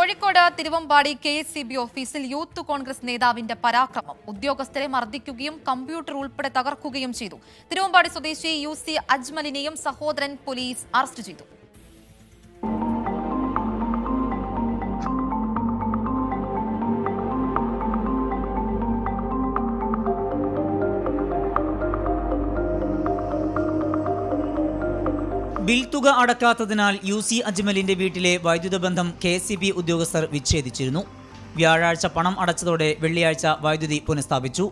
Kozhikode Thiruvambady KSCB ഓഫീസിൽ youth Congress നേതാവിന്റെ പരാക്രമം. ഉദ്യോഗസ്ഥരെ മർദ്ദിക്കുകയും കമ്പ്യൂട്ടർ ഉൾപ്പെടെ തകർക്കുകയും ചെയ്തു. തിരുവമ്പാടി സ്വദേശി UC അജ്മലിനെയും സഹോദരൻ പോലീസ് അറസ്റ്റ് ചെയ്തു. ബിൽ തുക അടക്കാത്തതിനാൽ UC അജ്മലിന്റെ വീട്ടിലെ വൈദ്യുത ബന്ധം KSCB ഉദ്യോഗസ്ഥർ വിച്ഛേദിച്ചിരുന്നു. വ്യാഴാഴ്ച പണം അടച്ചതോടെ വെള്ളിയാഴ്ച വൈദ്യുതി പുനഃസ്ഥാപിച്ചു.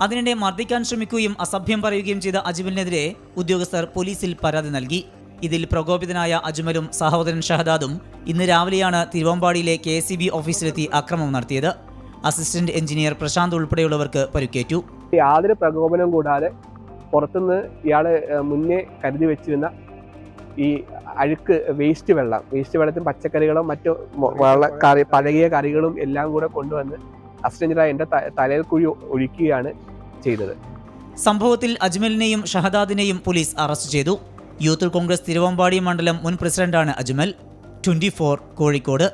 അതിനിടെ മർദ്ദിക്കാൻ ശ്രമിക്കുകയും അസഭ്യം പറയുകയും ചെയ്ത അജ്മലിനെതിരെ ഉദ്യോഗസ്ഥർ പോലീസിൽ പരാതി നൽകി. ഇതിൽ പ്രകോപിതനായ അജ്മലും സഹോദരൻ ഷഹദാദും ഇന്ന് രാവിലെയാണ് തിരുവമ്പാടിയിലെ KSCB ഓഫീസിലെത്തി അക്രമം നടത്തിയത്. അസിസ്റ്റന്റ് എഞ്ചിനീയർ പ്രശാന്ത് ഉൾപ്പെടെയുള്ളവർക്ക് പരിക്കേറ്റു. യാതൊരു പ്രകോപനവും കൂടാതെ പുറത്തുനിന്ന് ഇയാള് മുന്നേ കരുതി വെച്ചിരുന്ന ഈ അഴുക്ക് വേസ്റ്റ് വെള്ളത്തിൽ പച്ചക്കറികളും മറ്റു പഴകിയ കറികളും എല്ലാം കൂടെ കൊണ്ടുവന്ന് അസിസ്റ്റന്റ് എൻ്റെ തലയിൽ കുഴി ഒഴിക്കുകയാണ് ചെയ്തത്. സംഭവത്തിൽ അജ്മലിനെയും ഷഹദാദിനെയും പോലീസ് അറസ്റ്റ് ചെയ്തു. യൂത്ത് കോൺഗ്രസ് തിരുവമ്പാടി മണ്ഡലം മുൻ പ്രസിഡന്റാണ് അജ്മൽ. 24 കോഴിക്കോട്.